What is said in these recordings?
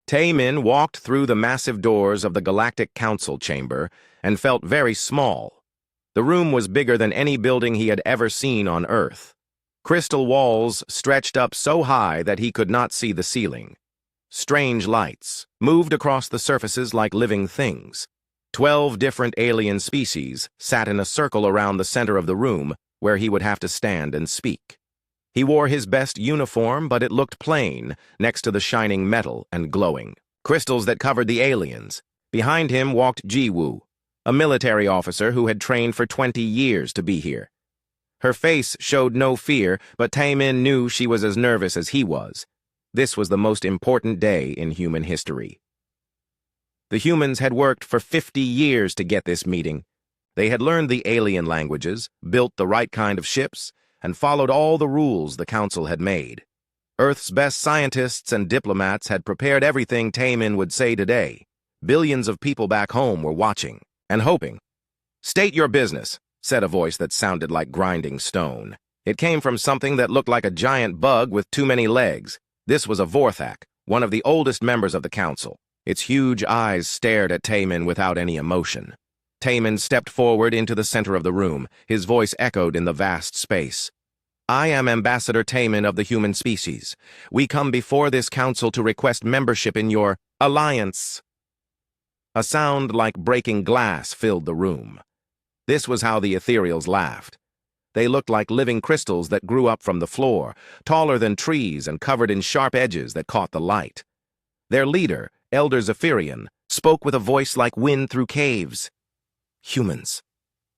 Taemin walked through the massive doors of the Galactic Council chamber and felt very small. The room was bigger than any building he had ever seen on Earth. Crystal walls stretched up so high that he could not see the ceiling. Strange lights moved across the surfaces like living things. 12 different alien species sat in a circle around the center of the room where he would have to stand and speak. He wore his best uniform, but it looked plain next to the shining metal and glowing crystals that covered the aliens. Behind him walked Jiwoo, a military officer who had trained for 20 years to be here. Her face showed no fear, but Taemin knew she was as nervous as he was. This was the most important day in human history. The humans had worked for 50 years to get this meeting. They had learned the alien languages, built the right kind of ships, and followed all the rules the Council had made. Earth's best scientists and diplomats had prepared everything Taemin would say today. Billions of people back home were watching and hoping. "State your business," said a voice that sounded like grinding stone. It came from something that looked like a giant bug with too many legs. This was a Vorthak, one of the oldest members of the Council. Its huge eyes stared at Taemin without any emotion. Taemin stepped forward into the center of the room. His voice echoed in the vast space. "I am Ambassador Taemin of the human species. We come before this council to request membership in your alliance." A sound like breaking glass filled the room. This was how the ethereals laughed. They looked like living crystals that grew up from the floor, taller than trees and covered in sharp edges that caught the light. Their leader, Elder Zephyrian, spoke with a voice like wind through caves. "Humans,"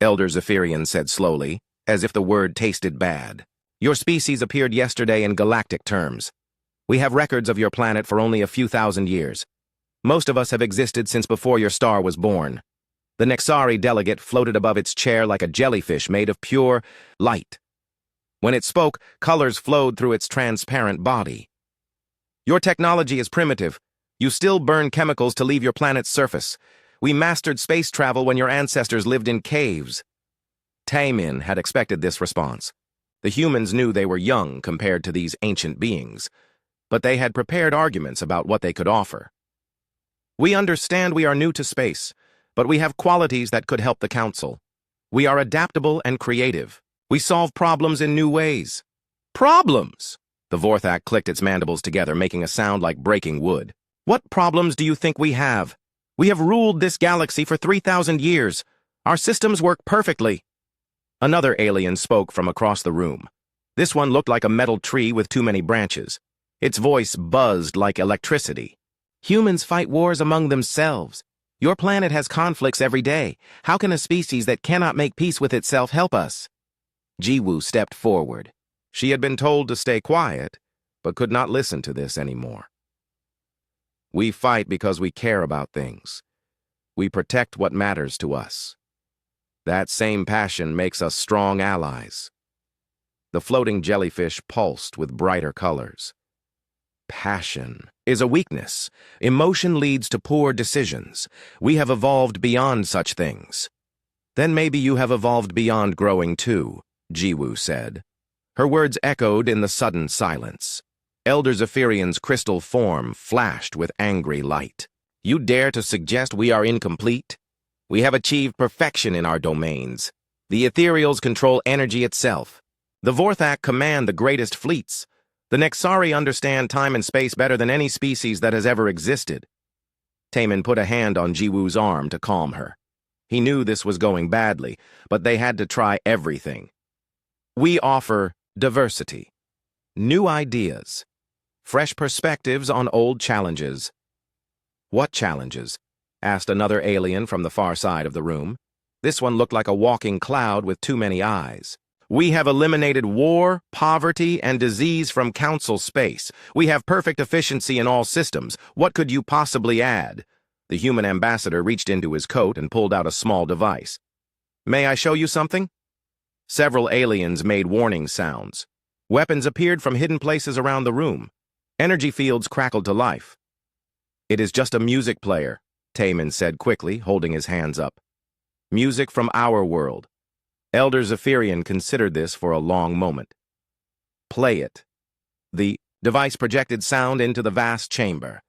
Elder Zephyrian said slowly, as if the word tasted bad. "Your species appeared yesterday in galactic terms. We have records of your planet for only a few thousand years. Most of us have existed since before your star was born." The Nexari delegate floated above its chair like a jellyfish made of pure light. When it spoke, colors flowed through its transparent body. "Your technology is primitive. You still burn chemicals to leave your planet's surface. We mastered space travel when your ancestors lived in caves." Taemin had expected this response. The humans knew they were young compared to these ancient beings, but they had prepared arguments about what they could offer. "We understand we are new to space, but we have qualities that could help the Council. We are adaptable and creative. We solve problems in new ways." "Problems?" The Vorthak clicked its mandibles together, making a sound like breaking wood. "What problems do you think we have? We have ruled this galaxy for 3,000 years. Our systems work perfectly." Another alien spoke from across the room. This one looked like a metal tree with too many branches. Its voice buzzed like electricity. "Humans fight wars among themselves. Your planet has conflicts every day. How can a species that cannot make peace with itself help us?" Jiwoo stepped forward. She had been told to stay quiet, but could not listen to this anymore. "We fight because we care about things. We protect what matters to us. That same passion makes us strong allies." The floating jellyfish pulsed with brighter colors. "Passion is a weakness. Emotion leads to poor decisions. We have evolved beyond such things." "Then maybe you have evolved beyond growing too," Jiwoo said. Her words echoed in the sudden silence. Elder Zephyrian's crystal form flashed with angry light. "You dare to suggest we are incomplete? We have achieved perfection in our domains. The ethereals control energy itself. The Vorthak command the greatest fleets. The Nexari understand time and space better than any species that has ever existed." Taemin put a hand on Jiwoo's arm to calm her. He knew this was going badly, but they had to try everything. "We offer diversity, new ideas, fresh perspectives on old challenges." "What challenges?" asked another alien from the far side of the room. This one looked like a walking cloud with too many eyes. "We have eliminated war, poverty, and disease from Council space. We have perfect efficiency in all systems. What could you possibly add?" The human ambassador reached into his coat and pulled out a small device. "May I show you something?" Several aliens made warning sounds. Weapons appeared from hidden places around the room. Energy fields crackled to life. "It is just a music player," Taemin said quickly, holding his hands up. "Music from our world." Elder Zephyrian considered this for a long moment. "Play it." The device projected sound into the vast chamber.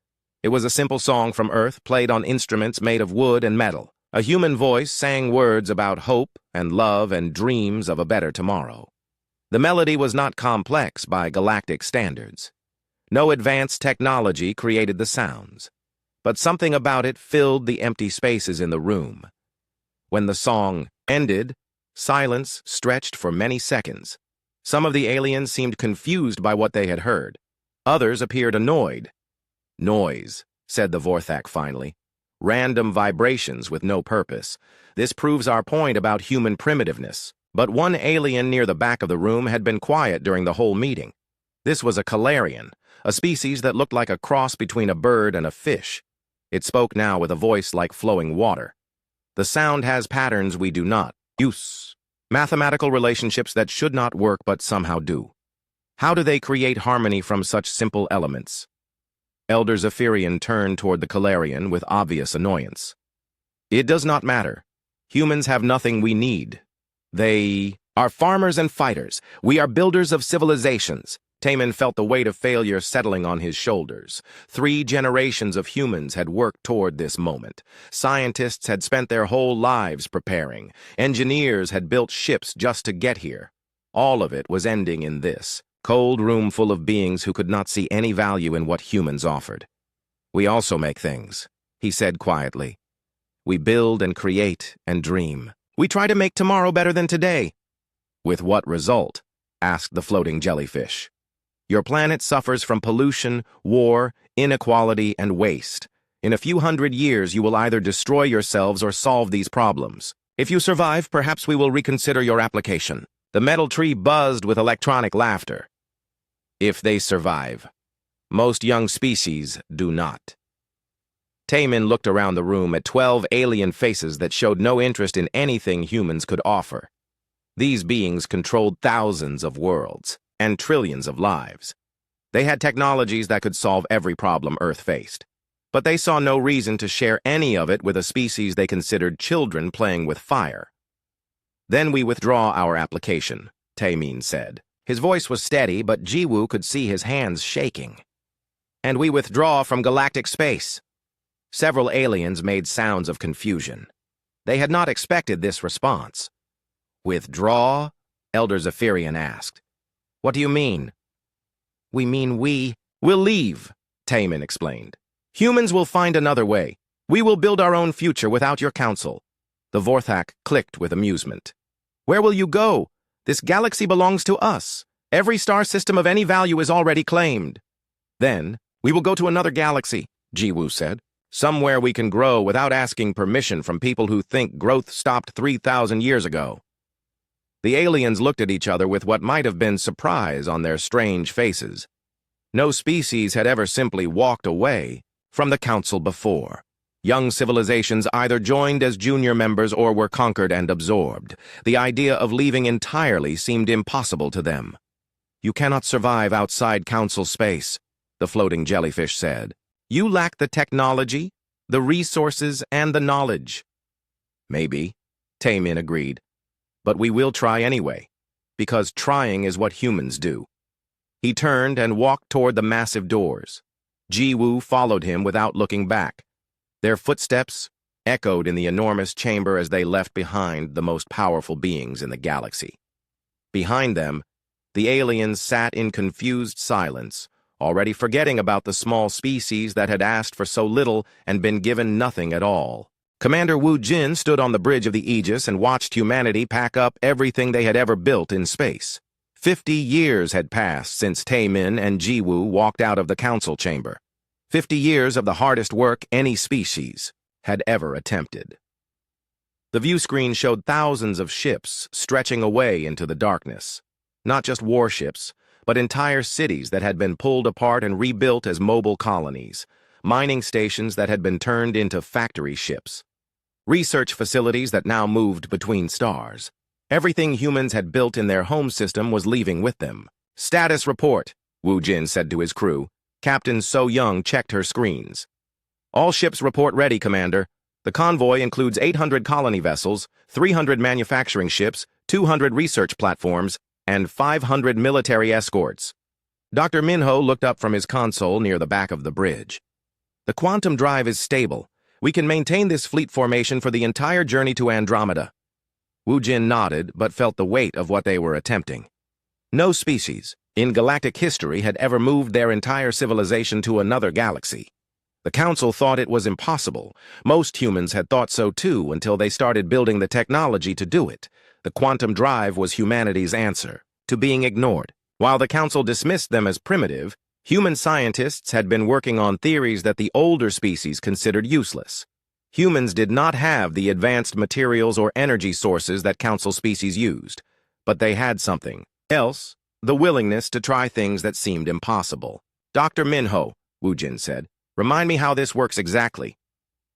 It was a simple song from Earth played on instruments made of wood and metal. A human voice sang words about hope and love and dreams of a better tomorrow. The melody was not complex by galactic standards. No advanced technology created the sounds, but something about it filled the empty spaces in the room. When the song ended, silence stretched for many seconds. Some of the aliens seemed confused by what they had heard. Others appeared annoyed. "Noise," said the Vorthak finally. "Random vibrations with no purpose. This proves our point about human primitiveness." But one alien near the back of the room had been quiet during the whole meeting. This was a Calarian, a species that looked like a cross between a bird and a fish. It spoke now with a voice like flowing water. "The sound has patterns we do not use. Mathematical relationships that should not work but somehow do. How do they create harmony from such simple elements?" Elder Zephyrian turned toward the Calarian with obvious annoyance. "It does not matter. Humans have nothing we need. They are farmers and fighters. We are builders of civilizations." Taman felt the weight of failure settling on his shoulders. 3 generations of humans had worked toward this moment. Scientists had spent their whole lives preparing. Engineers had built ships just to get here. All of it was ending in this cold room full of beings who could not see any value in what humans offered. "We also make things," he said quietly. "We build and create and dream. We try to make tomorrow better than today." "With what result?" asked the floating jellyfish. "Your planet suffers from pollution, war, inequality, and waste. In a few hundred years, you will either destroy yourselves or solve these problems. If you survive, perhaps we will reconsider your application." The metal tree buzzed with electronic laughter. "If they survive. Most young species do not." Taman looked around the room at 12 alien faces that showed no interest in anything humans could offer. These beings controlled thousands of worlds and trillions of lives. They had technologies that could solve every problem Earth faced. But they saw no reason to share any of it with a species they considered children playing with fire. "Then we withdraw our application," Tamin said. His voice was steady, but Jiwoo could see his hands shaking. "And we withdraw from galactic space." Several aliens made sounds of confusion. They had not expected this response. "Withdraw?" Elder Zephyrian asked. "What do you mean?" "We mean we'll leave," Taman explained. "Humans will find another way. We will build our own future without your counsel." The Vorthak clicked with amusement. "Where will you go? This galaxy belongs to us. Every star system of any value is already claimed." "Then, we will go to another galaxy," Jiwoo said. "Somewhere we can grow without asking permission from people who think growth stopped 3,000 years ago." The aliens looked at each other with what might have been surprise on their strange faces. No species had ever simply walked away from the council before. Young civilizations either joined as junior members or were conquered and absorbed. The idea of leaving entirely seemed impossible to them. "You cannot survive outside council space," the floating jellyfish said. "You lack the technology, the resources, and the knowledge." "Maybe," Tamin agreed. "But we will try anyway, because trying is what humans do." He turned and walked toward the massive doors. Jiwoo followed him without looking back. Their footsteps echoed in the enormous chamber as they left behind the most powerful beings in the galaxy. Behind them, the aliens sat in confused silence, already forgetting about the small species that had asked for so little and been given nothing at all. Commander Wu Jin stood on the bridge of the Aegis and watched humanity pack up everything they had ever built in space. 50 years had passed since Taemin and Jiwoo walked out of the council chamber. 50 years of the hardest work any species had ever attempted. The view screen showed thousands of ships stretching away into the darkness. Not just warships, but entire cities that had been pulled apart and rebuilt as mobile colonies, mining stations that had been turned into factory ships, research facilities that now moved between stars. Everything humans had built in their home system was leaving with them. "Status report," Wu Jin said to his crew. Captain So Young checked her screens. "All ships report ready, Commander. The convoy includes 800 colony vessels, 300 manufacturing ships, 200 research platforms, and 500 military escorts." Dr. Minho looked up from his console near the back of the bridge. The quantum drive is stable. We can maintain this fleet formation for the entire journey to Andromeda. Wu Jin nodded, but felt the weight of what they were attempting. No species in galactic history had ever moved their entire civilization to another galaxy. The Council thought it was impossible. Most humans had thought so too until they started building the technology to do it. The quantum drive was humanity's answer to being ignored. While the Council dismissed them as primitive, human scientists had been working on theories that the older species considered useless. Humans did not have the advanced materials or energy sources that Council species used, but they had something else, the willingness to try things that seemed impossible. Dr. Minho, Wu Jin said, remind me how this works exactly.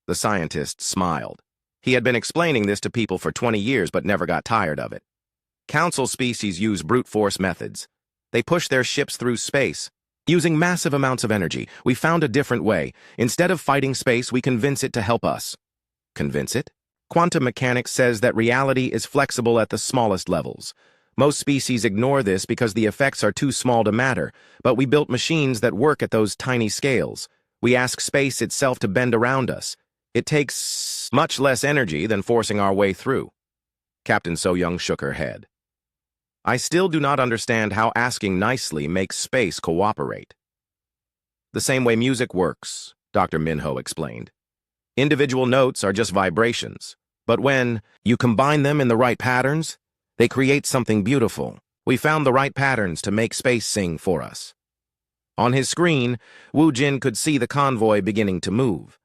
The scientist smiled. He had been explaining this to people for 20 years but never got tired of it. Council species use brute force methods. They push their ships through space. Using massive amounts of energy, we found a different way. Instead of fighting space, we convince it to help us. Convince it? Quantum mechanics says that reality is flexible at the smallest levels. Most species ignore this because the effects are too small to matter, but we built machines that work at those tiny scales. We ask space itself to bend around us. It takes much less energy than forcing our way through. Captain So-Young shook her head. I still do not understand how asking nicely makes space cooperate. The same way music works, Dr. Minho explained. Individual notes are just vibrations, but when you combine them in the right patterns, they create something beautiful. We found the right patterns to make space sing for us. On his screen, Wu Jin could see the convoy beginning to move.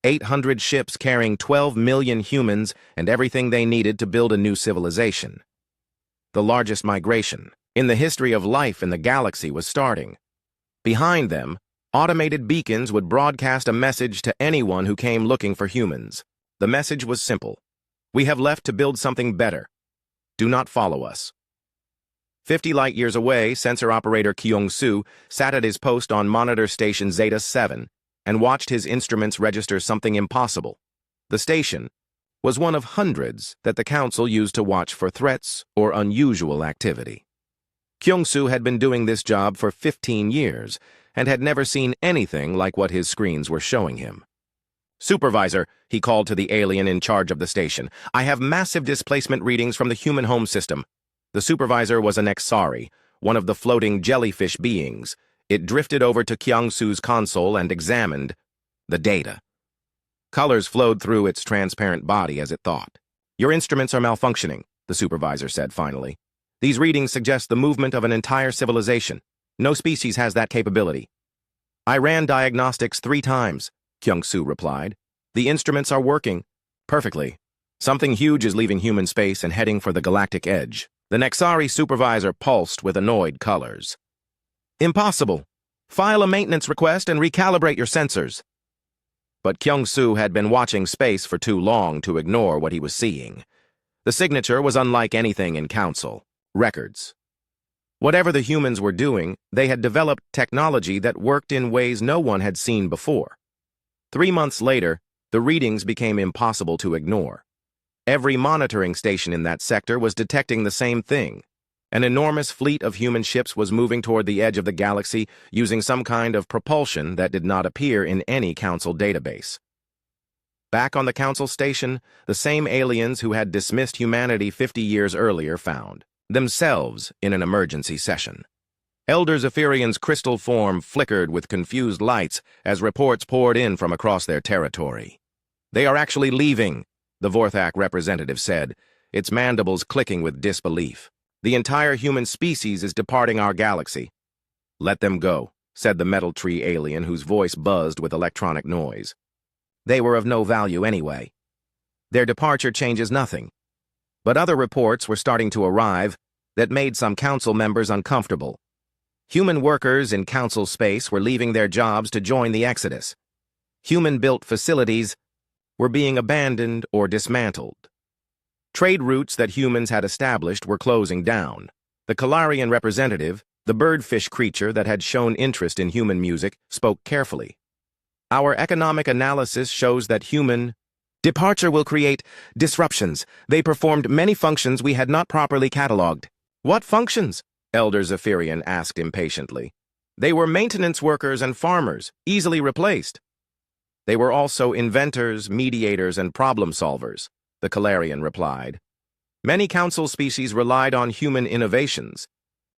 800 ships carrying 12 million humans and everything they needed to build a new civilization. The largest migration in the history of life in the galaxy was starting. Behind them, automated beacons would broadcast a message to anyone who came looking for humans. The message was simple. We have left to build something better. Do not follow us. 50 light-years away, sensor operator Kyung-soo sat at his post on monitor station Zeta 7 and watched his instruments register something impossible. The station was one of hundreds that the Council used to watch for threats or unusual activity. Kyung-soo had been doing this job for 15 years and had never seen anything like what his screens were showing him. Supervisor, he called to the alien in charge of the station, I have massive displacement readings from the human home system. The supervisor was an Exari, one of the floating jellyfish beings. It drifted over to Kyung-soo's console and examined the data. Colors flowed through its transparent body as it thought. Your instruments are malfunctioning, the supervisor said finally. These readings suggest the movement of an entire civilization. No species has that capability. I ran diagnostics 3 times, Kyung-soo replied. The instruments are working perfectly. Something huge is leaving human space and heading for the galactic edge. The Nexari supervisor pulsed with annoyed colors. Impossible. File a maintenance request and recalibrate your sensors. But Kyung-soo had been watching space for too long to ignore what he was seeing. The signature was unlike anything in Council records. Whatever the humans were doing, they had developed technology that worked in ways no one had seen before. 3 months later, the readings became impossible to ignore. Every monitoring station in that sector was detecting the same thing. An enormous fleet of human ships was moving toward the edge of the galaxy using some kind of propulsion that did not appear in any Council database. Back on the Council station, the same aliens who had dismissed humanity 50 years earlier found themselves in an emergency session. Elder Zephyrian's crystal form flickered with confused lights as reports poured in from across their territory. They are actually leaving, the Vorthak representative said, its mandibles clicking with disbelief. The entire human species is departing our galaxy. Let them go, said the metal tree alien whose voice buzzed with electronic noise. They were of no value anyway. Their departure changes nothing. But other reports were starting to arrive that made some Council members uncomfortable. Human workers in Council space were leaving their jobs to join the exodus. Human-built facilities were being abandoned or dismantled. Trade routes that humans had established were closing down. The Kalarian representative, the birdfish creature that had shown interest in human music, spoke carefully. Our economic analysis shows that human departure will create disruptions. They performed many functions we had not properly cataloged. What functions? Elder Zephyrian asked impatiently. They were maintenance workers and farmers, easily replaced. They were also inventors, mediators, and problem solvers, the Calarian replied. Many council species relied on human innovations.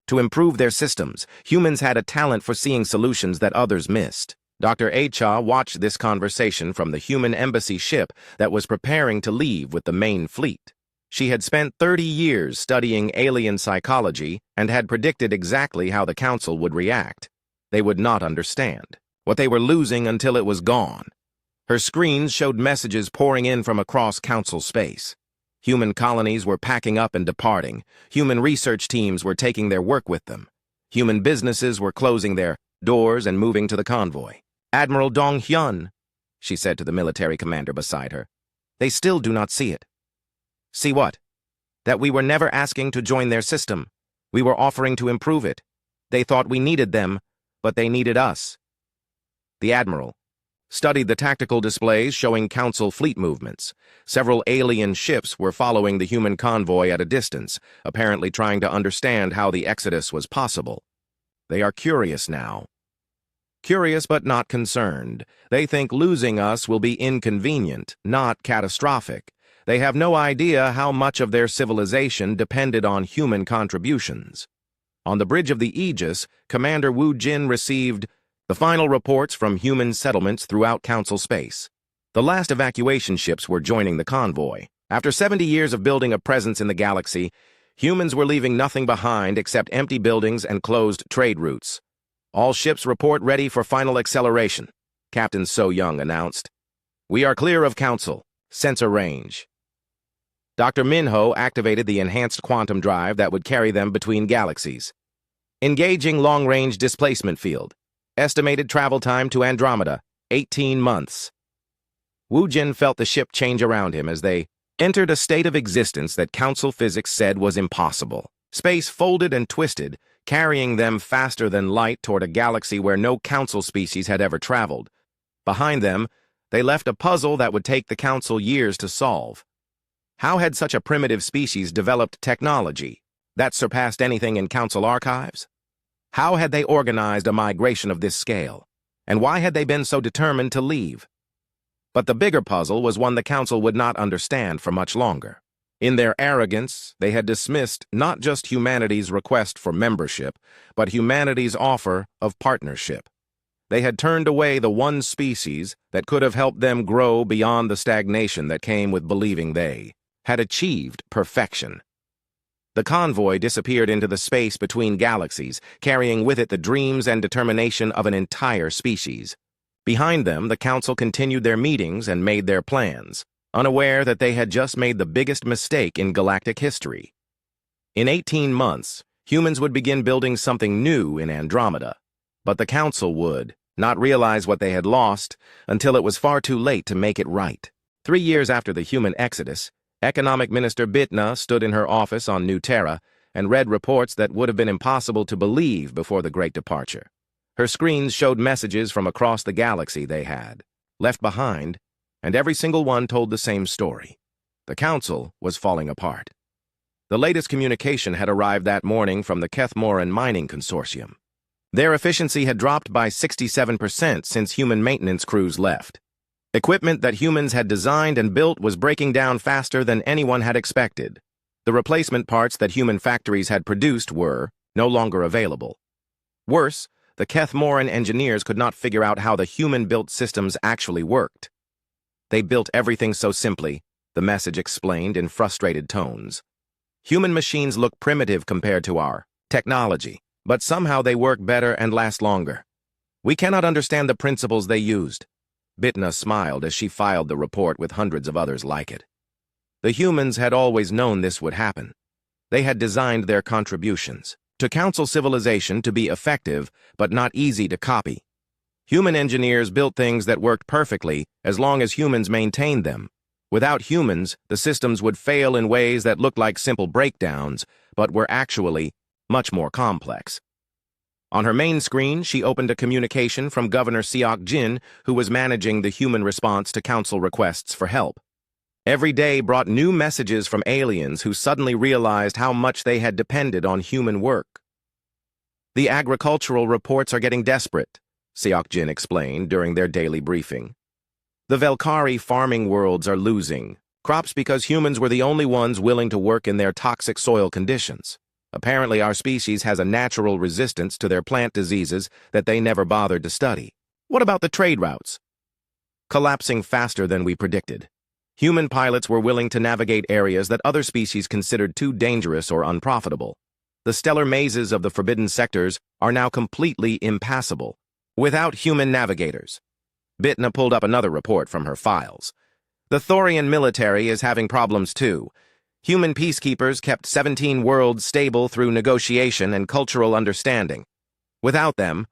To improve their systems, humans had a talent for seeing solutions that others missed. Dr. Acha watched this conversation from the human embassy ship that was preparing to leave with the main fleet. She had spent 30 years studying alien psychology and had predicted exactly how the council would react. They would not understand what they were losing until it was gone. Her screens showed messages pouring in from across council space. Human colonies were packing up and departing. Human research teams were taking their work with them. Human businesses were closing their doors and moving to the convoy. Admiral Dong Hyun, she said to the military commander beside her, they still do not see it. See what? That we were never asking to join their system. We were offering to improve it. They thought we needed them, but they needed us. The admiral studied the tactical displays showing council fleet movements. Several alien ships were following the human convoy at a distance, apparently trying to understand how the exodus was possible. They are curious now. Curious but not concerned. They think losing us will be inconvenient, not catastrophic. They have no idea how much of their civilization depended on human contributions. On the bridge of the Aegis, Commander Wu Jin received the final reports from human settlements throughout council space. The last evacuation ships were joining the convoy. After 70 years of building a presence in the galaxy, humans were leaving nothing behind except empty buildings and closed trade routes. All ships report ready for final acceleration, Captain So Young announced. We are clear of council. Sensor range. Dr. Minho activated the enhanced quantum drive that would carry them between galaxies. Engaging long-range displacement field. Estimated travel time to Andromeda, 18 months. Wu Jin felt the ship change around him as they entered a state of existence that council physics said was impossible. Space folded and twisted, carrying them faster than light toward a galaxy where no council species had ever traveled. Behind them, they left a puzzle that would take the council years to solve. How had such a primitive species developed technology that surpassed anything in council archives? How had they organized a migration of this scale? And why had they been so determined to leave? But the bigger puzzle was one the council would not understand for much longer. In their arrogance, they had dismissed not just humanity's request for membership, but humanity's offer of partnership. They had turned away the one species that could have helped them grow beyond the stagnation that came with believing they had achieved perfection. The convoy disappeared into the space between galaxies, carrying with it the dreams and determination of an entire species. Behind them, the council continued their meetings and made their plans, unaware that they had just made the biggest mistake in galactic history. In 18 months, humans would begin building something new in Andromeda, but the council would not realize what they had lost until it was far too late to make it right. 3 years after the human exodus, Economic Minister Bitna stood in her office on New Terra and read reports that would have been impossible to believe before the Great Departure. Her screens showed messages from across the galaxy they had left behind, and every single one told the same story. The council was falling apart. The latest communication had arrived that morning from the Kethmoran Mining Consortium. Their efficiency had dropped by 67% since human maintenance crews left. Equipment that humans had designed and built was breaking down faster than anyone had expected. The replacement parts that human factories had produced were no longer available. Worse, the Kethmoran engineers could not figure out how the human-built systems actually worked. They built everything so simply, the message explained in frustrated tones. Human machines look primitive compared to our technology, but somehow they work better and last longer. We cannot understand the principles they used. Bitna smiled as she filed the report with hundreds of others like it. The humans had always known this would happen. They had designed their contributions to council civilization to be effective but not easy to copy. Human engineers built things that worked perfectly as long as humans maintained them. Without humans, the systems would fail in ways that looked like simple breakdowns, but were actually much more complex. On her main screen, she opened a communication from Governor Seok Jin, who was managing the human response to council requests for help. Every day brought new messages from aliens who suddenly realized how much they had depended on human work. The agricultural reports are getting desperate, Seok Jin explained during their daily briefing. The Velkari farming worlds are losing crops because humans were the only ones willing to work in their toxic soil conditions. Apparently, our species has a natural resistance to their plant diseases that they never bothered to study. What about the trade routes? Collapsing faster than we predicted. Human pilots were willing to navigate areas that other species considered too dangerous or unprofitable. The stellar mazes of the forbidden sectors are now completely impassable, without human navigators. Bitna pulled up another report from her files. The Thorian military is having problems too. Human peacekeepers kept 17 worlds stable through negotiation and cultural understanding. Without them,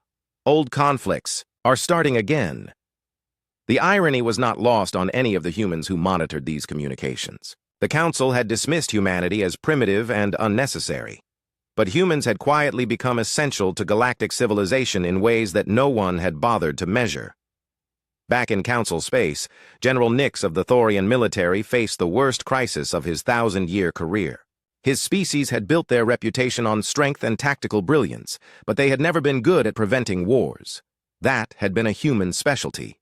old conflicts are starting again. The irony was not lost on any of the humans who monitored these communications. The Council had dismissed humanity as primitive and unnecessary. But humans had quietly become essential to galactic civilization in ways that no one had bothered to measure. Back in Council space, General Nix of the Thorian military faced the worst crisis of his 1,000-year career. His species had built their reputation on strength and tactical brilliance, but they had never been good at preventing wars. That had been a human specialty.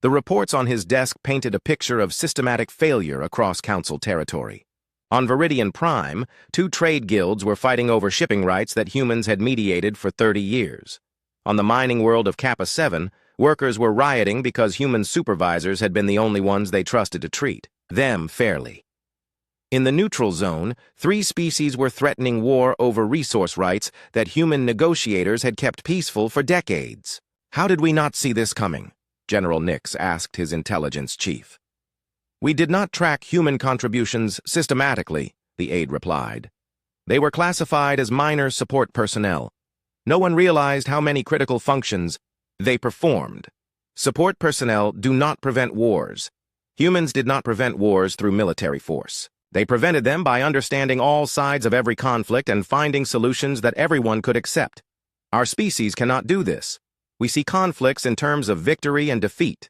The reports on his desk painted a picture of systematic failure across Council territory. On Viridian Prime, 2 trade guilds were fighting over shipping rights that humans had mediated for 30 years. On the mining world of Kappa 7, workers were rioting because human supervisors had been the only ones they trusted to treat them fairly. In the neutral zone, 3 species were threatening war over resource rights that human negotiators had kept peaceful for decades. How did we not see this coming? General Nix asked his intelligence chief. We did not track human contributions systematically, the aide replied. They were classified as minor support personnel. No one realized how many critical functions they performed. Support personnel do not prevent wars. Humans did not prevent wars through military force. They prevented them by understanding all sides of every conflict and finding solutions that everyone could accept. Our species cannot do this. We see conflicts in terms of victory and defeat.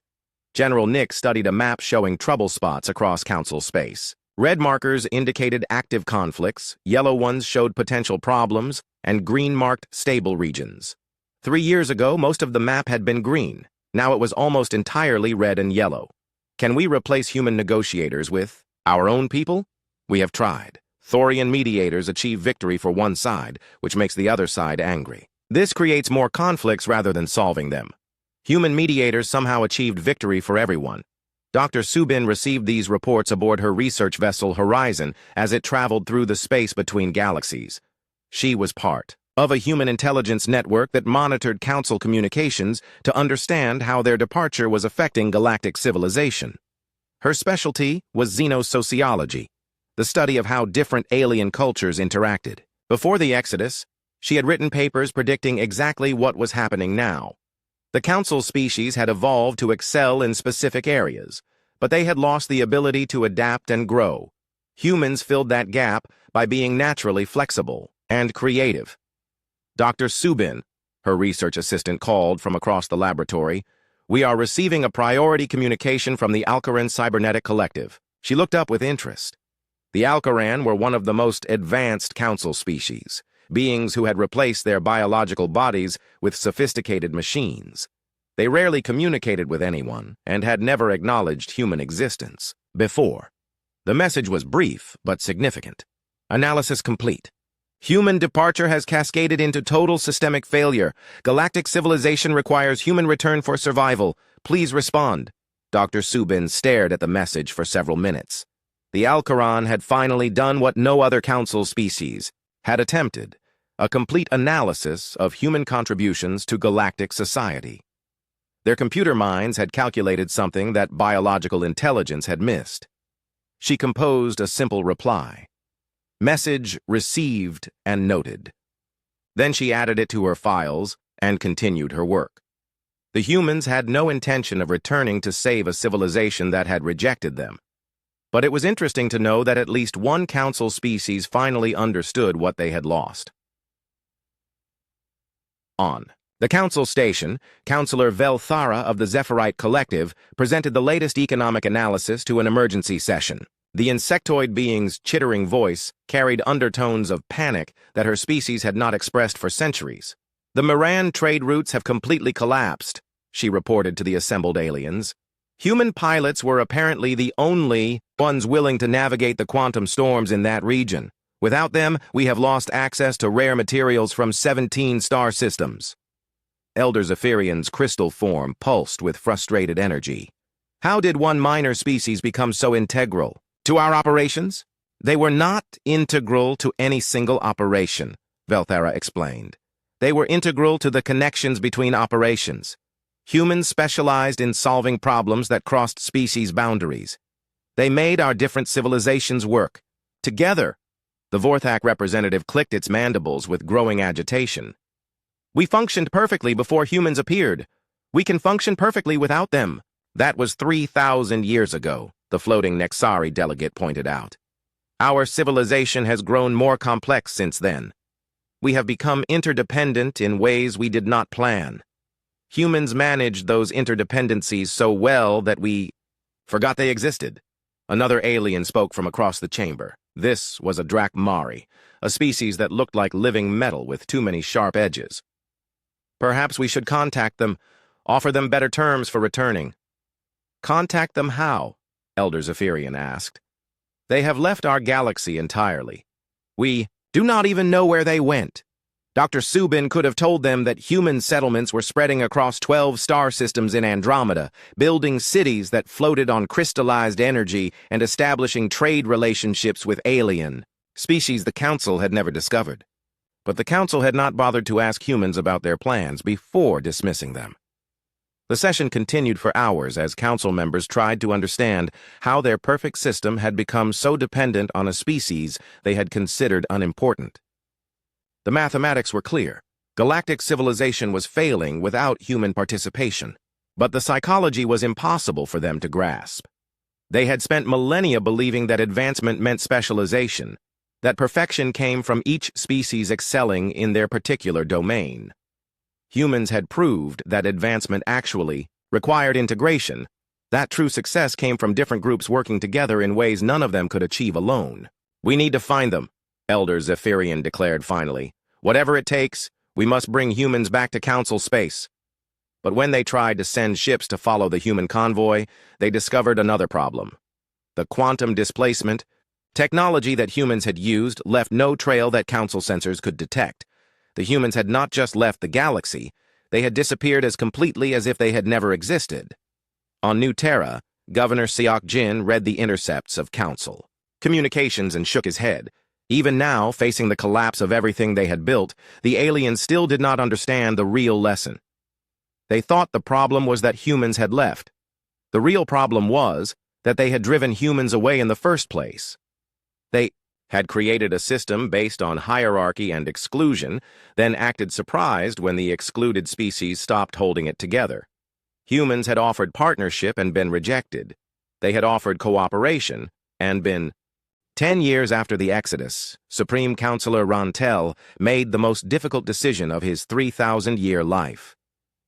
General Nix studied a map showing trouble spots across Council space. Red markers indicated active conflicts, yellow ones showed potential problems, and green marked stable regions. 3 years ago, most of the map had been green. Now it was almost entirely red and yellow. Can we replace human negotiators with our own people? We have tried. Thorian mediators achieve victory for one side, which makes the other side angry. This creates more conflicts rather than solving them. Human mediators somehow achieved victory for everyone. Dr. Subin received these reports aboard her research vessel Horizon as it traveled through the space between galaxies. She was part of a human intelligence network that monitored Council communications to understand how their departure was affecting galactic civilization. Her specialty was xenosociology, the study of how different alien cultures interacted. Before the Exodus, she had written papers predicting exactly what was happening now. The Council species had evolved to excel in specific areas, but they had lost the ability to adapt and grow. Humans filled that gap by being naturally flexible and creative. Dr. Subin, her research assistant called from across the laboratory, "We are receiving a priority communication from the Alcaran Cybernetic Collective." She looked up with interest. The Alcaran were one of the most advanced Council species, beings who had replaced their biological bodies with sophisticated machines. They rarely communicated with anyone and had never acknowledged human existence before. The message was brief but significant. Analysis complete. Human departure has cascaded into total systemic failure. Galactic civilization requires human return for survival. Please respond. Dr. Subin stared at the message for several minutes. The Alcaran had finally done what no other Council species had attempted, a complete analysis of human contributions to galactic society. Their computer minds had calculated something that biological intelligence had missed. She composed a simple reply. Message received and noted. Then she added it to her files and continued her work. The humans had no intention of returning to save a civilization that had rejected them. But it was interesting to know that at least one Council species finally understood what they had lost. On the Council station, Councillor Velthara of the Zephyrite Collective presented the latest economic analysis to an emergency session. The insectoid being's chittering voice carried undertones of panic that her species had not expressed for centuries. "The Moran trade routes have completely collapsed," she reported to the assembled aliens. Human pilots were apparently the only ones willing to navigate the quantum storms in that region. Without them, we have lost access to rare materials from 17 star systems. Elder Zephyrian's crystal form pulsed with frustrated energy. How did one minor species become so integral to our operations? They were not integral to any single operation, Velthera explained. They were integral to the connections between operations. Humans specialized in solving problems that crossed species boundaries. They made our different civilizations work. Together, the Vorthak representative clicked its mandibles with growing agitation. We functioned perfectly before humans appeared. We can function perfectly without them. That was 3,000 years ago, the floating Nexari delegate pointed out. Our civilization has grown more complex since then. We have become interdependent in ways we did not plan. Humans managed those interdependencies so well that we forgot they existed. Another alien spoke from across the chamber. This was a Drakmari, a species that looked like living metal with too many sharp edges. Perhaps we should contact them, offer them better terms for returning. Contact them how? Elder Zephyrian asked. They have left our galaxy entirely. We do not even know where they went. Dr. Subin could have told them that human settlements were spreading across 12 star systems in Andromeda, building cities that floated on crystallized energy and establishing trade relationships with alien species the Council had never discovered. But the Council had not bothered to ask humans about their plans before dismissing them. The session continued for hours as Council members tried to understand how their perfect system had become so dependent on a species they had considered unimportant. The mathematics were clear. Galactic civilization was failing without human participation, but the psychology was impossible for them to grasp. They had spent millennia believing that advancement meant specialization, that perfection came from each species excelling in their particular domain. Humans had proved that advancement actually required integration, that true success came from different groups working together in ways none of them could achieve alone. We need to find them, Elder Zephyrian declared finally. Whatever it takes, we must bring humans back to Council space. But when they tried to send ships to follow the human convoy, they discovered another problem. The quantum displacement technology that humans had used left no trail that Council sensors could detect. The humans had not just left the galaxy, they had disappeared as completely as if they had never existed. On New Terra, Governor Siok Jin read the intercepts of Council communications and shook his head. Even now, facing the collapse of everything they had built, the aliens still did not understand the real lesson. They thought the problem was that humans had left. The real problem was that they had driven humans away in the first place. They had created a system based on hierarchy and exclusion, then acted surprised when the excluded species stopped holding it together. Humans had offered partnership and been rejected. They had offered cooperation and been 10 years after the Exodus, Supreme Counselor Rantel made the most difficult decision of his 3,000-year life.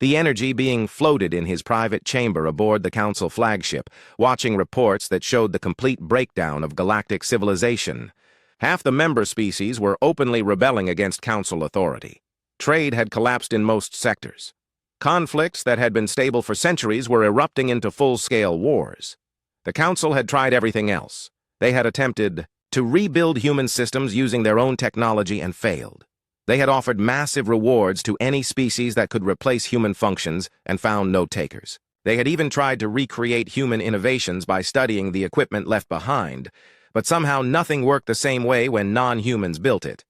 The energy being floated in his private chamber aboard the Council flagship, watching reports that showed the complete breakdown of galactic civilization. Half the member species were openly rebelling against Council authority. Trade had collapsed in most sectors. Conflicts that had been stable for centuries were erupting into full-scale wars. The Council had tried everything else. They had attempted to rebuild human systems using their own technology and failed. They had offered massive rewards to any species that could replace human functions and found no takers. They had even tried to recreate human innovations by studying the equipment left behind, but somehow nothing worked the same way when non-humans built it.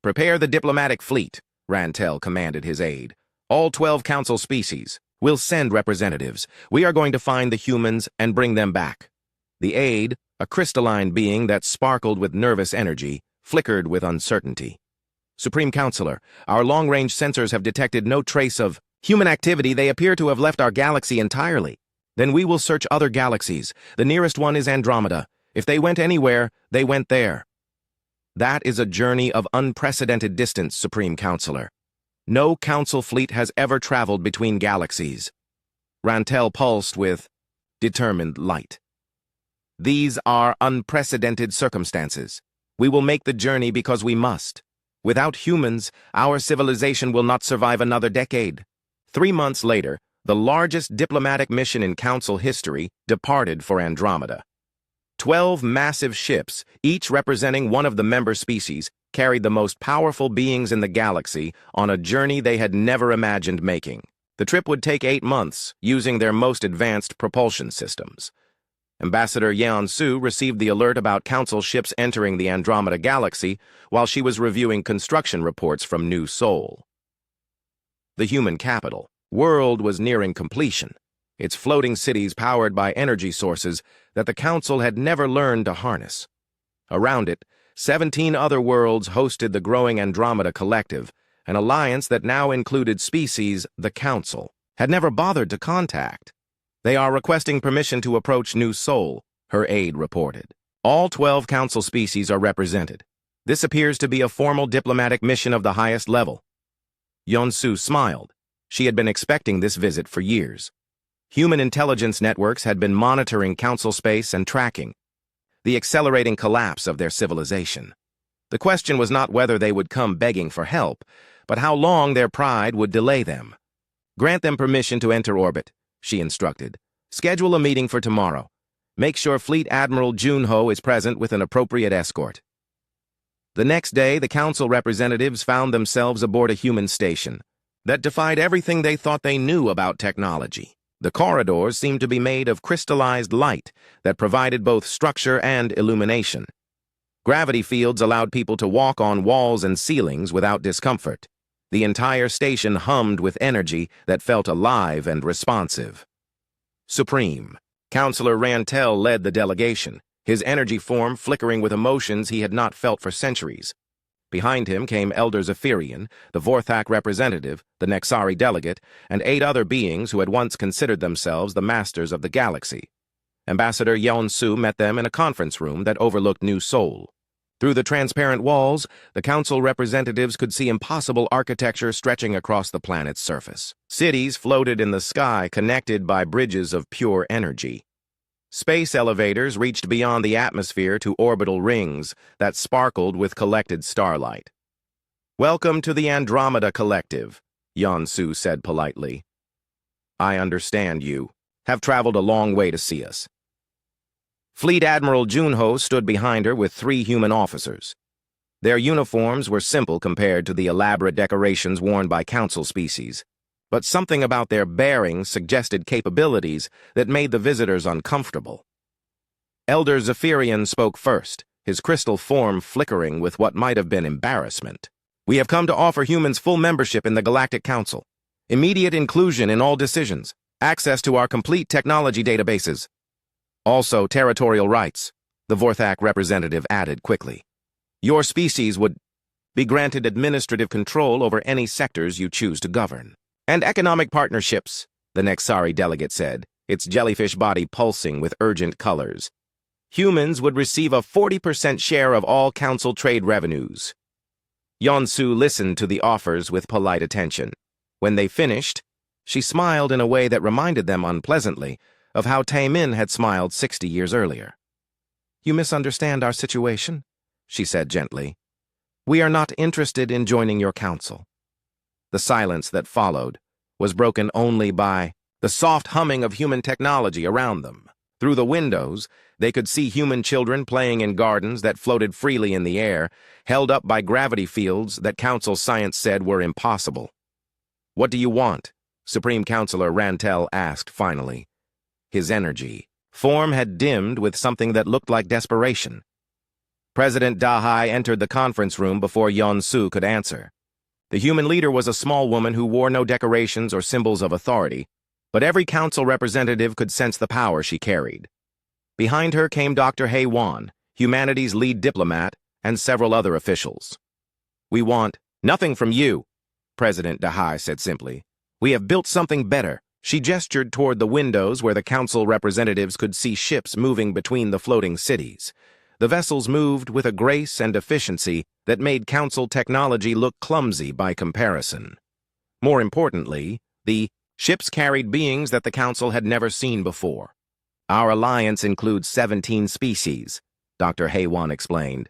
Prepare the diplomatic fleet, Rantel commanded his aide. All 12 Council species. We'll send representatives. We are going to find the humans and bring them back. The aide, a crystalline being that sparkled with nervous energy, flickered with uncertainty. Supreme Counselor, our long-range sensors have detected no trace of human activity. They appear to have left our galaxy entirely. Then we will search other galaxies. The nearest one is Andromeda. If they went anywhere, they went there. That is a journey of unprecedented distance, Supreme Counselor. No Council fleet has ever traveled between galaxies. Rantel pulsed with determined light. These are unprecedented circumstances. We will make the journey because we must. Without humans, our civilization will not survive another decade. 3 months later, the largest diplomatic mission in Council history, departed for Andromeda. 12 massive ships, each representing one of the member species, carried the most powerful beings in the galaxy on a journey they had never imagined making. The trip would take 8 months, using their most advanced propulsion systems. Ambassador Yeon Su received the alert about Council ships entering the Andromeda Galaxy while she was reviewing construction reports from New Seoul. The human capital, world, was nearing completion, its floating cities powered by energy sources that the Council had never learned to harness. Around it, 17 other worlds hosted the growing Andromeda Collective, an alliance that now included species the Council had never bothered to contact. They are requesting permission to approach New Seoul, her aide reported. All 12 Council species are represented. This appears to be a formal diplomatic mission of the highest level. Yeon-su smiled. She had been expecting this visit for years. Human intelligence networks had been monitoring Council space and tracking the accelerating collapse of their civilization. The question was not whether they would come begging for help, but how long their pride would delay them. Grant them permission to enter orbit, she instructed. Schedule a meeting for tomorrow. Make sure Fleet Admiral Junho is present with an appropriate escort. The next day, the Council representatives found themselves aboard a human station that defied everything they thought they knew about technology. The corridors seemed to be made of crystallized light that provided both structure and illumination. Gravity fields allowed people to walk on walls and ceilings without discomfort. The entire station hummed with energy that felt alive and responsive. Supreme. Counselor Rantel led the delegation, his energy form flickering with emotions he had not felt for centuries. Behind him came Elder Zephyrian, the Vorthak representative, the Nexari delegate, and 8 other beings who had once considered themselves the masters of the galaxy. Ambassador Yeon-su met them in a conference room that overlooked New Seoul. Through the transparent walls, the Council representatives could see impossible architecture stretching across the planet's surface. Cities floated in the sky, connected by bridges of pure energy. Space elevators reached beyond the atmosphere to orbital rings that sparkled with collected starlight. "Welcome to the Andromeda Collective," Yeon-su said politely. "I understand you have traveled a long way to see us." Fleet Admiral Junho stood behind her with 3 human officers. Their uniforms were simple compared to the elaborate decorations worn by Council species, but something about their bearing suggested capabilities that made the visitors uncomfortable. Elder Zephyrian spoke first, his crystal form flickering with what might have been embarrassment. "We have come to offer humans full membership in the Galactic Council, immediate inclusion in all decisions, access to our complete technology databases. Also territorial rights," the Vorthak representative added quickly. "Your species would be granted administrative control over any sectors you choose to govern. And economic partnerships," the Nexari delegate said, its jellyfish body pulsing with urgent colors. "Humans would receive a 40% share of all Council trade revenues." Yeon-su listened to the offers with polite attention. When they finished, she smiled in a way that reminded them unpleasantly of how Taemin had smiled 60 years earlier. "You misunderstand our situation," she said gently. "We are not interested in joining your council." The silence that followed was broken only by the soft humming of human technology around them. Through the windows, they could see human children playing in gardens that floated freely in the air, held up by gravity fields that Council science said were impossible. "What do you want?" Supreme Counselor Rantel asked finally. His energy form had dimmed with something that looked like desperation. President Dahai entered the conference room before Yeon-su could answer. The human leader was a small woman who wore no decorations or symbols of authority, but every council representative could sense the power she carried. Behind her came Dr. Hae-won, humanity's lead diplomat, and several other officials. "We want nothing from you," President Dahai said simply. "We have built something better." She gestured toward the windows where the council representatives could see ships moving between the floating cities. The vessels moved with a grace and efficiency that made council technology look clumsy by comparison. More importantly, the ships carried beings that the council had never seen before. "Our alliance includes 17 species," Dr. Hae-won explained.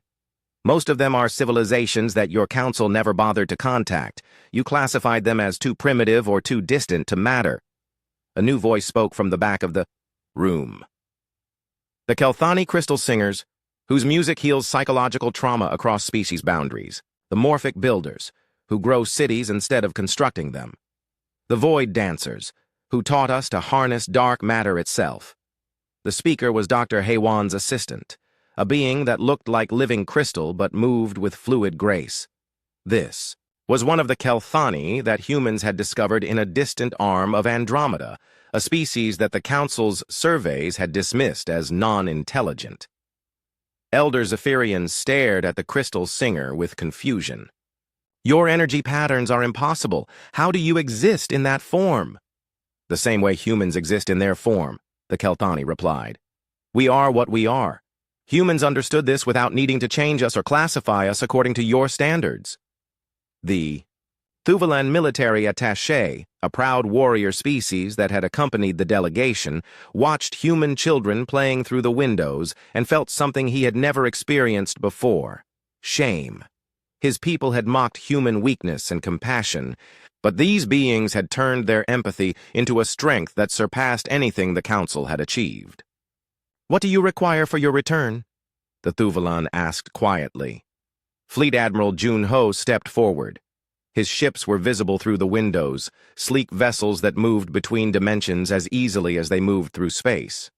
"Most of them are civilizations that your council never bothered to contact. You classified them as too primitive or too distant to matter. A new voice spoke from the back of the room. The Kelthani Crystal Singers, whose music heals psychological trauma across species boundaries. The Morphic Builders, who grow cities instead of constructing them. The Void Dancers, who taught us to harness dark matter itself. The speaker was Dr. Haywan's assistant, a being that looked like living crystal but moved with fluid grace. This was one of the Kelthani that humans had discovered in a distant arm of Andromeda, a species that the Council's surveys had dismissed as non-intelligent. Elder Zephyrian stared at the crystal singer with confusion. "Your energy patterns are impossible. How do you exist in that form?" "The same way humans exist in their form," the Kelthani replied. "We are what we are. Humans understood this without needing to change us or classify us according to your standards." The Thuvalan military attaché, a proud warrior species that had accompanied the delegation, watched human children playing through the windows and felt something he had never experienced before: shame. His people had mocked human weakness and compassion, but these beings had turned their empathy into a strength that surpassed anything the Council had achieved. "What do you require for your return?" the Thuvalan asked quietly. Fleet Admiral Jun Ho stepped forward. His ships were visible through the windows, sleek vessels that moved between dimensions as easily as they moved through space.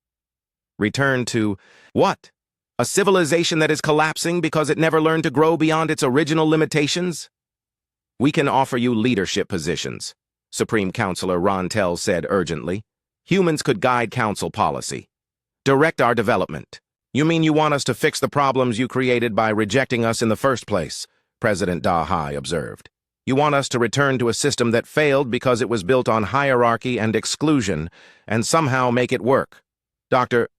"Return to what? A civilization that is collapsing because it never learned to grow beyond its original limitations?" "We can offer you leadership positions," Supreme Counselor Rontel said urgently. "Humans could guide Council policy. Direct our development." "You mean you want us to fix the problems you created by rejecting us in the first place?" President Dahai observed. "You want us to return to a system that failed because it was built on hierarchy and exclusion, and somehow make it work." Dr.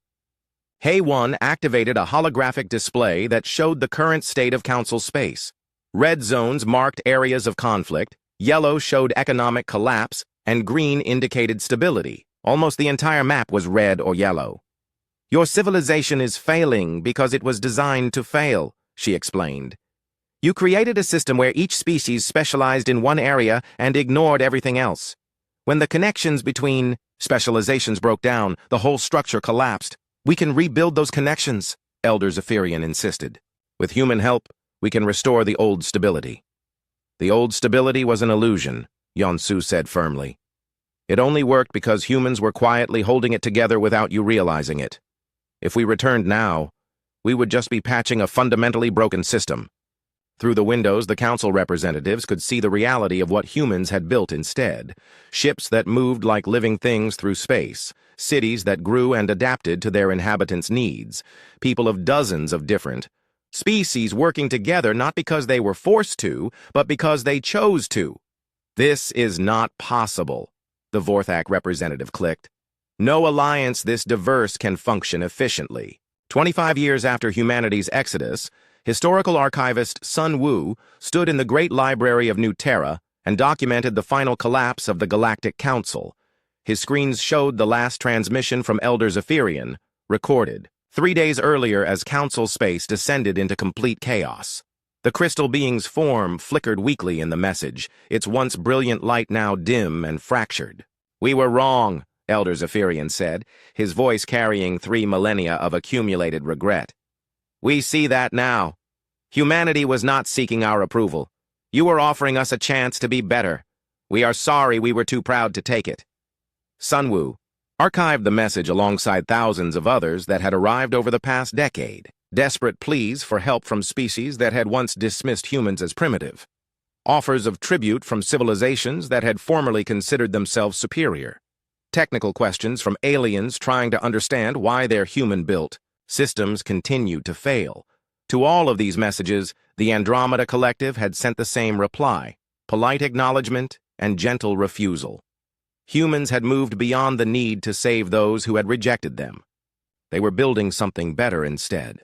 Hay-1 activated a holographic display that showed the current state of Council space. Red zones marked areas of conflict, yellow showed economic collapse, and green indicated stability. Almost the entire map was red or yellow. "Your civilization is failing because it was designed to fail," she explained. "You created a system where each species specialized in one area and ignored everything else. When the connections between specializations broke down, the whole structure collapsed. We can rebuild those connections," Elder Zephyrian insisted. "With human help, we can restore the old stability." "The old stability was an illusion," Yonsu said firmly. "It only worked because humans were quietly holding it together without you realizing it. If we returned now, we would just be patching a fundamentally broken system." Through the windows, the Council representatives could see the reality of what humans had built instead. Ships that moved like living things through space, cities that grew and adapted to their inhabitants' needs, people of dozens of different species working together not because they were forced to, but because they chose to. "This is not possible," the Vorthak representative clicked. "No alliance this diverse can function efficiently." 25 years after humanity's exodus, historical archivist Sun Wu stood in the Great Library of New Terra and documented the final collapse of the Galactic Council. His screens showed the last transmission from Elder Zephyrian, recorded 3 days earlier as Council space descended into complete chaos. The crystal being's form flickered weakly in the message, its once brilliant light now dim and fractured. "We were wrong," Elder Zephyrian said, his voice carrying 3 millennia of accumulated regret. "We see that now. Humanity was not seeking our approval. You were offering us a chance to be better. We are sorry we were too proud to take it." Sunwoo archived the message alongside thousands of others that had arrived over the past decade, desperate pleas for help from species that had once dismissed humans as primitive, offers of tribute from civilizations that had formerly considered themselves superior, technical questions from aliens trying to understand why their human-built systems continued to fail. To all of these messages, the Andromeda Collective had sent the same reply: polite acknowledgement and gentle refusal. Humans had moved beyond the need to save those who had rejected them. They were building something better instead.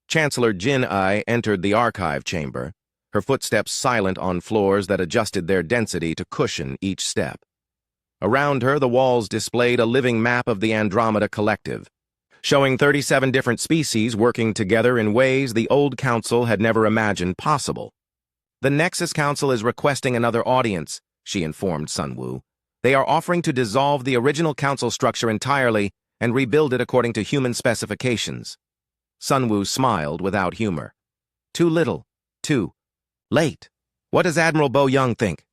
Chancellor Jin Ai entered the archive chamber, her footsteps silent on floors that adjusted their density to cushion each step. Around her, the walls displayed a living map of the Andromeda Collective, showing 37 different species working together in ways the old council had never imagined possible. "The Nexus Council is requesting another audience," she informed Sunwoo. They are offering to dissolve the original council structure entirely and rebuild it according to human specifications. Sunwoo smiled without humor. Too little. Too late. What does Admiral Bo Young think?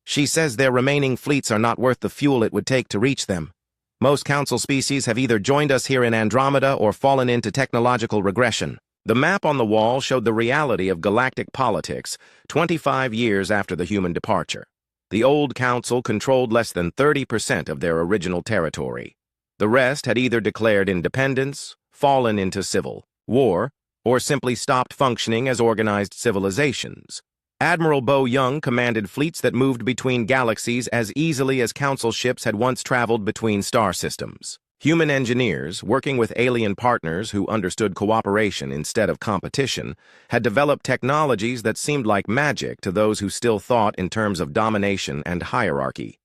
She says their remaining fleets are not worth the fuel it would take to reach them. Most council species have either joined us here in Andromeda or fallen into technological regression. The map on the wall showed the reality of galactic politics 25 years after the human departure. The old council controlled less than 30% of their original territory. The rest had either declared independence, fallen into civil war, or simply stopped functioning as organized civilizations. Admiral Bo Young commanded fleets that moved between galaxies as easily as council ships had once traveled between star systems. Human engineers, working with alien partners who understood cooperation instead of competition, had developed technologies that seemed like magic to those who still thought in terms of domination and hierarchy.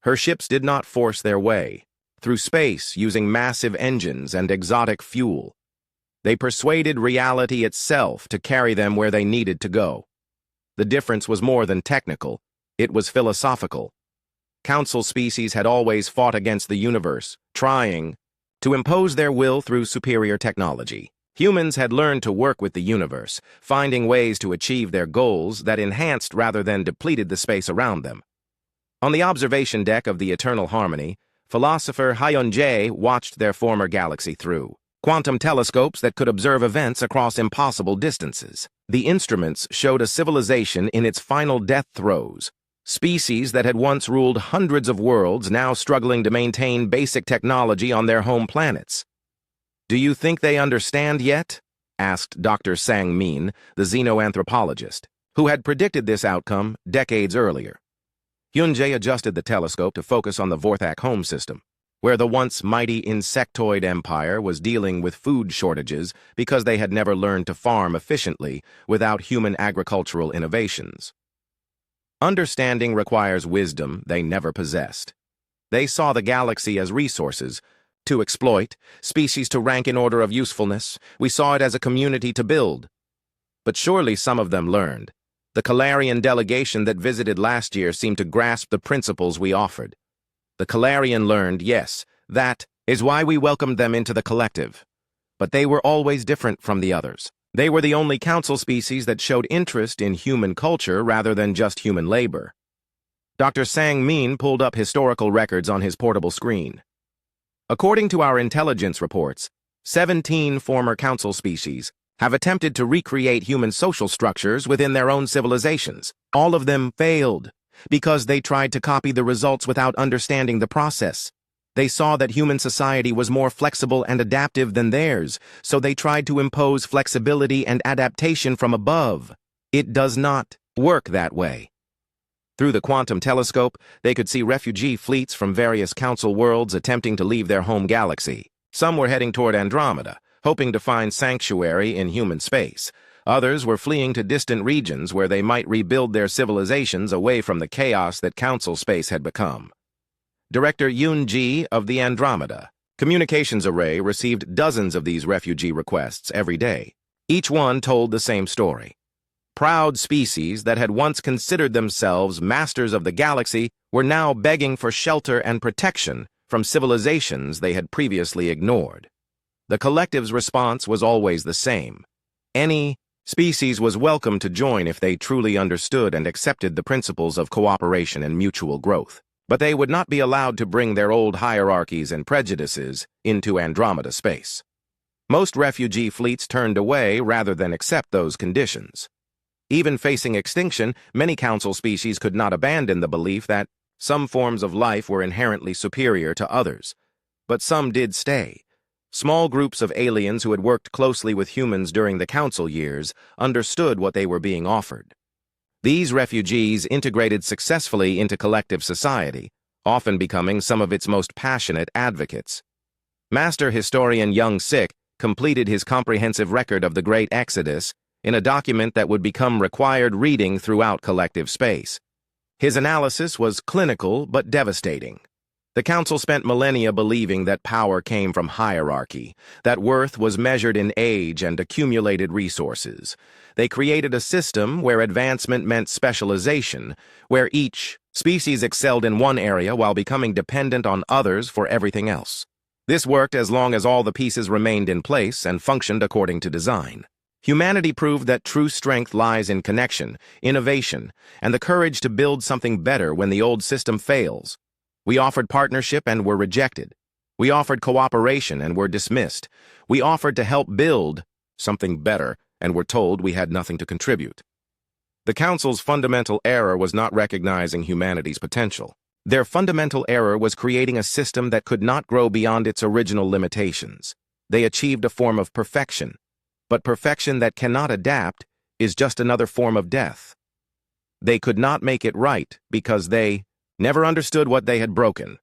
Her ships did not force their way through space using massive engines and exotic fuel. They persuaded reality itself to carry them where they needed to go. The difference was more than technical, it was philosophical. Council species had always fought against the universe, trying to impose their will through superior technology. Humans had learned to work with the universe, finding ways to achieve their goals that enhanced rather than depleted the space around them. On the observation deck of the Eternal Harmony, philosopher Hyun-jae watched their former galaxy through quantum telescopes that could observe events across impossible distances. The instruments showed a civilization in its final death throes. Species that had once ruled hundreds of worlds now struggling to maintain basic technology on their home planets. "Do you think they understand yet?" asked Dr. Sang-min, the xenoanthropologist, who had predicted this outcome decades earlier. Hyun-jae adjusted the telescope to focus on the Vorthak home system, where the once mighty insectoid empire was dealing with food shortages because they had never learned to farm efficiently without human agricultural innovations. Understanding requires wisdom they never possessed. They saw the galaxy as resources to exploit, species to rank in order of usefulness. We saw it as a community to build. But surely some of them learned. The Calarian delegation that visited last year seemed to grasp the principles we offered. The Calarian learned, yes, that is why we welcomed them into the collective. But they were always different from the others. They were the only council species that showed interest in human culture rather than just human labor. Dr. Sang-min pulled up historical records on his portable screen. According to our intelligence reports, 17 former council species have attempted to recreate human social structures within their own civilizations. All of them failed, because they tried to copy the results without understanding the process. They saw that human society was more flexible and adaptive than theirs, so they tried to impose flexibility and adaptation from above. It does not work that way. Through the quantum telescope, they could see refugee fleets from various council worlds attempting to leave their home galaxy. Some were heading toward Andromeda, hoping to find sanctuary in human space. Others were fleeing to distant regions where they might rebuild their civilizations away from the chaos that council space had become. Director Yoon-ji of the Andromeda Communications Array received dozens of these refugee requests every day. Each one told the same story. Proud species that had once considered themselves masters of the galaxy were now begging for shelter and protection from civilizations they had previously ignored. The collective's response was always the same. Any species was welcome to join if they truly understood and accepted the principles of cooperation and mutual growth. But they would not be allowed to bring their old hierarchies and prejudices into Andromeda space. Most refugee fleets turned away rather than accept those conditions. Even facing extinction, many council species could not abandon the belief that some forms of life were inherently superior to others. But some did stay. Small groups of aliens who had worked closely with humans during the council years understood what they were being offered. These refugees integrated successfully into collective society, often becoming some of its most passionate advocates. Master historian Young Sik completed his comprehensive record of the Great Exodus in a document that would become required reading throughout collective space. His analysis was clinical but devastating. The council spent millennia believing that power came from hierarchy, that worth was measured in age and accumulated resources. They created a system where advancement meant specialization, where each species excelled in one area while becoming dependent on others for everything else. This worked as long as all the pieces remained in place and functioned according to design. Humanity proved that true strength lies in connection, innovation, and the courage to build something better when the old system fails. We offered partnership and were rejected. We offered cooperation and were dismissed. We offered to help build something better and were told we had nothing to contribute. The Council's fundamental error was not recognizing humanity's potential. Their fundamental error was creating a system that could not grow beyond its original limitations. They achieved a form of perfection, but perfection that cannot adapt is just another form of death. They could not make it right because they never understood what they had broken.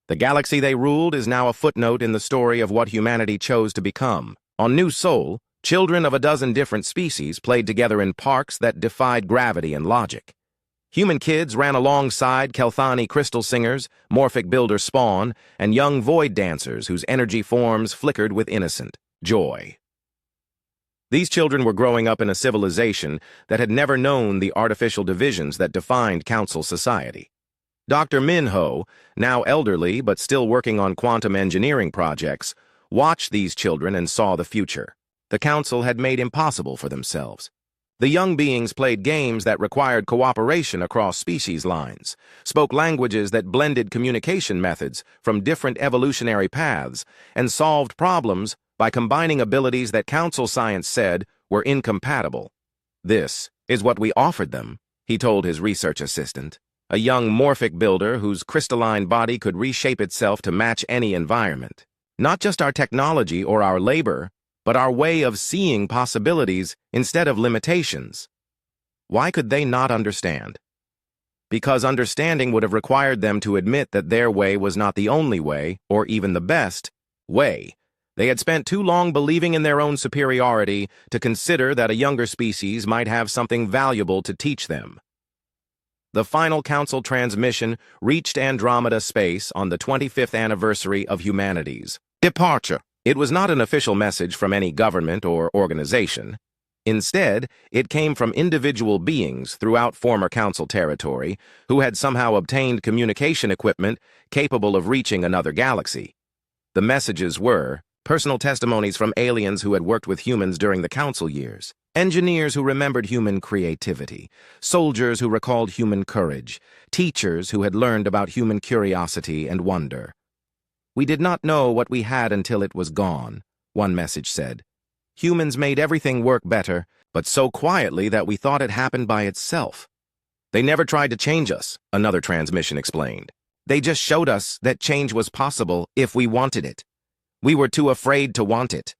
The galaxy they ruled is now a footnote in the story of what humanity chose to become. On New Sol, children of a dozen different species played together in parks that defied gravity and logic. Human kids ran alongside Kelthani crystal singers, morphic builder spawn, and young void dancers whose energy forms flickered with innocent joy. These children were growing up in a civilization that had never known the artificial divisions that defined Council society. Dr. Minho, now elderly but still working on quantum engineering projects, watched these children and saw the future. The Council had made impossible for themselves. The young beings played games that required cooperation across species lines, spoke languages that blended communication methods from different evolutionary paths, and solved problems by combining abilities that Council science said were incompatible. "This is what we offered them," he told his research assistant, a young morphic builder whose crystalline body could reshape itself to match any environment. "Not just our technology or our labor, but our way of seeing possibilities instead of limitations." Why could they not understand? Because understanding would have required them to admit that their way was not the only way, or even the best, way. They had spent too long believing in their own superiority to consider that a younger species might have something valuable to teach them. The final Council transmission reached Andromeda space on the 25th anniversary of humanity's departure. It was not an official message from any government or organization. Instead, it came from individual beings throughout former Council territory who had somehow obtained communication equipment capable of reaching another galaxy. The messages were personal testimonies from aliens who had worked with humans during the Council years, engineers who remembered human creativity, soldiers who recalled human courage, teachers who had learned about human curiosity and wonder. "We did not know what we had until it was gone," one message said. "Humans made everything work better, but so quietly that we thought it happened by itself." "They never tried to change us," another transmission explained. "They just showed us that change was possible if we wanted it. We were too afraid to want it."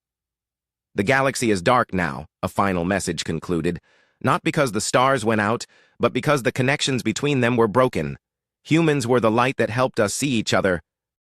"The galaxy is dark now," a final message concluded, "not because the stars went out, but because the connections between them were broken. Humans were the light that helped us see each other,